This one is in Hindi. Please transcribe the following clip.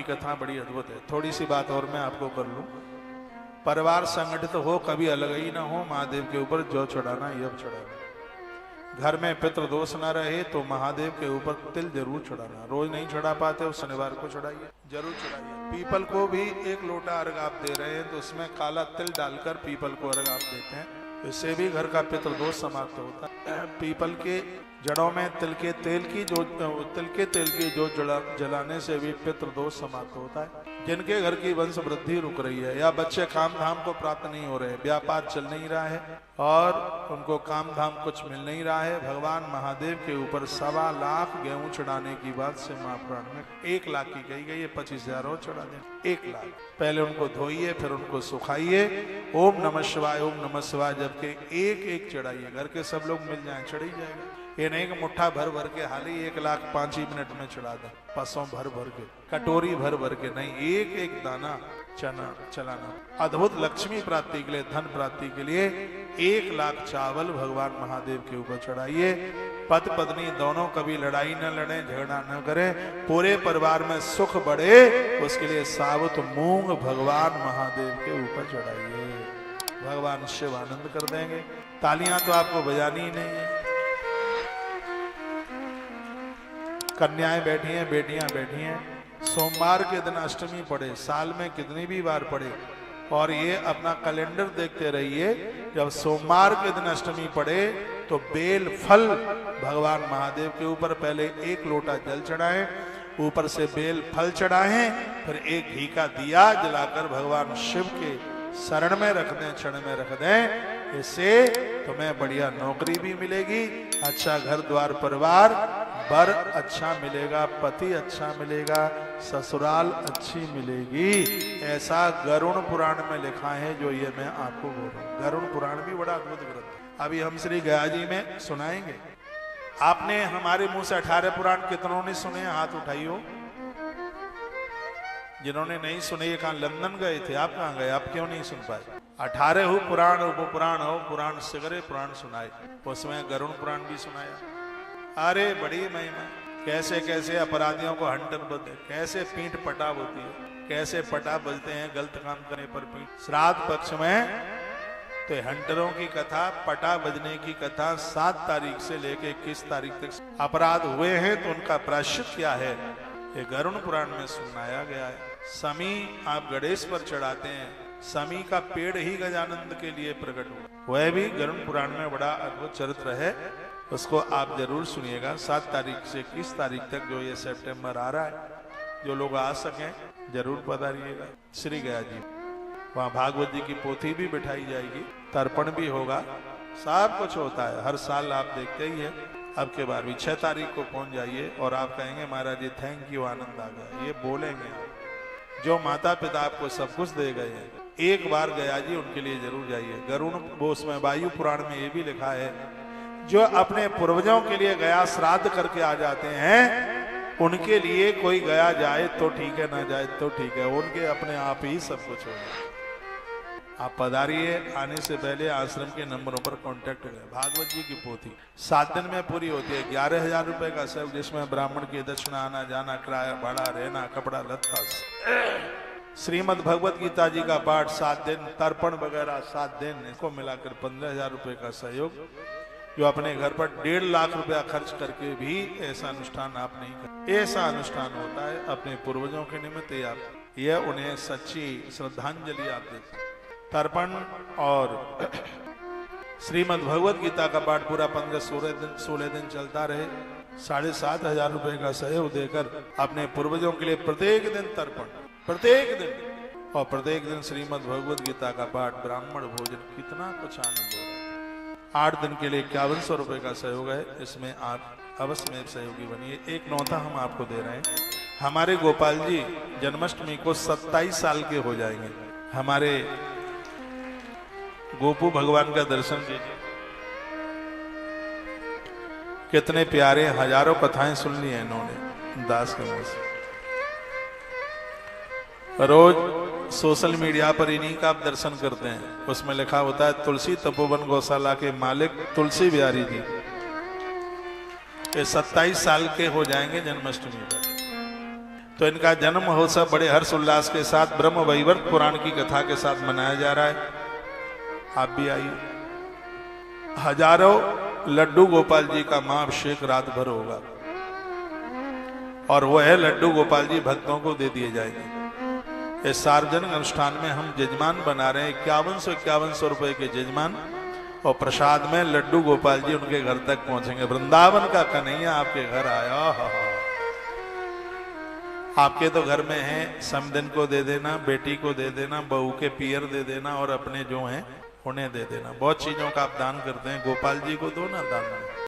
कथा बड़ी अद्भुत है। थोड़ी सी बात और मैं आपको कर लूं। परिवार संगठित हो, कभी अलग ही ना हो, महादेव के ऊपर जो चढ़ाना ये अब चढ़ाना। घर में पितृदोष ना रहे तो महादेव के ऊपर तिल जरूर चढ़ाना। रोज नहीं चढ़ा पाते हो, शनिवार को चढ़ाइए, जरूर चढ़ाइए। पीपल को भी 1 लोटा अर्घ आप दे रहे हैं तो उसमें काला तिल डालकर पीपल को अर्घ आप देते हैं, इससे भी घर का पितृदोष समाप्त होता है। पीपल के जड़ों में तिल के तेल की जो जलाने से भी पितृदोष समाप्त होता है। जिनके घर की वंश वृद्धि रुक रही है या बच्चे काम धाम को प्राप्त नहीं हो रहे, व्यापार चल नहीं रहा है और उनको काम धाम कुछ मिल नहीं रहा है, भगवान महादेव के ऊपर 1.25 लाख गेहूं चढ़ाने की बात से महापुराण में 1 लाख की कही गई है। 25,000 और चढ़ा दें, 1 लाख। पहले उनको धोइए, फिर उनको सुखाइए, ओम नमः शिवाय ओम नमः शिवाय जबकि एक एक चढ़ाइए। घर के सब लोग मिल जाए, चढ़ ही जाएगा। ये नहीं कि मुट्ठा भर भर के हाली 1 लाख 5 ही मिनट में चढ़ा दे, पसों भर भर के, कटोरी भर भर के नहीं, एक एक दाना चलाना। अद्भुत लक्ष्मी प्राप्ति के लिए, धन प्राप्ति के लिए 1 लाख चावल भगवान महादेव के ऊपर चढ़ाइए। पति पत्नी दोनों कभी लड़ाई न लड़े, झगड़ा न करें, पूरे परिवार में सुख बढ़े, उसके लिए साबुत मूंग भगवान महादेव के ऊपर चढ़ाइए। भगवान शिव आनंद कर देंगे। तालियां तो आपको बजानी ही नहीं है। कन्याएं बैठी हैं, बेटियां बैठी हैं। सोमवार के दिन अष्टमी पड़े, साल में कितनी भी बार पड़े, और ये अपना कैलेंडर देखते रहिए। जब सोमवार के दिन अष्टमी पड़े तो बेल फल भगवान महादेव के ऊपर पहले 1 लोटा जल चढ़ाएं, ऊपर से बेल फल चढ़ाएं, फिर 1 घी का दिया जलाकर भगवान शिव के शरण में रख दें, क्षण में रख दें। इससे तुम्हें बढ़िया नौकरी भी मिलेगी, अच्छा घर द्वार परिवार, वर अच्छा मिलेगा, पति अच्छा मिलेगा, ससुराल अच्छी मिलेगी। ऐसा गरुण पुराण में लिखा है, जो ये मैं आपको बोल रहा हूँ। गरुण पुराण भी बड़ा अद्भुत ग्रंथ है। अभी हम श्री गया जी में सुनाएंगे। आपने हमारे मुंह से 18 पुराण कितनों ने सुने? हाथ उठाइयो। जिन्होंने नहीं सुने, ये कहाँ लंदन गए थे, आप कहाँ गए? आप क्यों नहीं सुन पाए? 18 हो पुराण, उपपुराण हो पुराण, सगरे पुराण सुनाए, उसमें गरुण पुराण भी सुनाया। अरे बड़ी महिमा, कैसे कैसे अपराधियों को हंटर बदले, कैसे पीठ पटाव होती है, कैसे पटा बजते हैं गलत काम करने पर पीठ। श्राद्ध पक्ष में तो हंटरों की कथा, पटा बजने की कथा 7 तारीख से लेके 21 तारीख तक अपराध हुए हैं तो उनका प्रायश्चित क्या है, ये गरुण पुराण में सुनाया गया है। समी आप गणेश पर चढ़ाते हैं, समी का पेड़ ही गजानंद के लिए प्रकट हुआ, वह भी गरुण पुराण में बड़ा अद्भुत चरित्र है, उसको आप जरूर सुनिएगा। 7 तारीख से 21 तारीख तक जो ये सितंबर आ रहा है, जो लोग आ सकें जरूर पधारिएगा श्री गया जी। वहाँ भागवत जी की पोथी भी बिठाई जाएगी, तर्पण भी होगा, सब कुछ होता है। हर साल आप देखते ही है। अब के बार भी 6 तारीख को पहुंच जाइए और आप कहेंगे महाराज जी थैंक यू, आनंद आ गया, ये बोलेंगे। जो माता पिता आपको सब कुछ दे गए हैं, एक बार गया जी उनके लिए जरूर जाइए। गरुण बोस में वायु पुराण में ये भी लिखा है, जो अपने पूर्वजों के लिए गया श्राद्ध करके आ जाते हैं, उनके लिए कोई गया जाए तो ठीक है, ना जाए तो ठीक है, उनके अपने आप ही सब कुछ होगा। आप पधारिए। आने से पहले आश्रम के नंबरों पर कांटेक्ट करें। भागवत जी की पोथी 7 दिन में पूरी होती है। 11,000 रुपए का सब, जिसमें ब्राह्मण की दक्षिणा, आना जाना, किराया भाड़ा, रहना, कपड़ा लत्ता, श्रीमद् भगवत गीता जी का पाठ 7 दिन, तर्पण वगैरह 7 दिन, इसको मिलाकर 15,000 रुपए का सहयोग। जो अपने घर पर 1.5 लाख रुपया खर्च करके भी ऐसा अनुष्ठान आप नहीं करते, ऐसा अनुष्ठान होता है अपने पूर्वजों के निमित्त। यह उन्हें सच्ची श्रद्धांजलि आप देते। तर्पण और श्रीमद् भगवत गीता का पाठ पूरा 15-16 दिन चलता रहे। 7,500 रुपए का सहयोग देकर अपने पूर्वजों के लिए प्रत्येक दिन तर्पण, प्रत्येक दिन, और प्रत्येक दिन श्रीमद् भगवत गीता का पाठ, ब्राह्मण भोजन, कितना कुछ आनंद हो रहा है। 8 दिन के लिए 5100 रुपए का सहयोग है। इसमें आप अवश्य में सहयोगी बनिए। एक नौता हम आपको दे रहे हैं। हमारे गोपाल जी जन्माष्टमी को 27 साल के हो जाएंगे। हमारे गोपू भगवान का दर्शन कीजिए, कितने प्यारे, हजारों कथाएं सुन ली हैं इन्होंने दास के मुंह से। रोज सोशल मीडिया पर इन्हीं का आप दर्शन करते हैं, उसमें लिखा होता है तुलसी तपोवन गौशाला के मालिक तुलसी बिहारी जी। ये 27 साल के हो जाएंगे जन्माष्टमी पर। तो इनका जन्म महोत्सव बड़े हर्ष उल्लास के साथ ब्रह्म वैवर्त पुराण की कथा के साथ मनाया जा रहा है। आप भी आइए। हजारों लड्डू गोपाल जी का महाअभिषेक रात भर होगा और वह लड्डू गोपाल जी भक्तों को दे दिए जाएंगे। इस सार्वजनिक अनुष्ठान में हम जजमान बना रहे हैं 5100 रुपए के जजमान, और प्रसाद में लड्डू गोपाल जी उनके घर तक पहुंचेंगे। वृंदावन का कन्हैया आपके घर आया। आपके तो घर में है, समदिन को दे देना, बेटी को दे देना, बहू के पियर दे देना और अपने जो हैं उन्हें दे देना। बहुत चीजों का आप दान करते हैं, गोपाल जी को दो ना दान।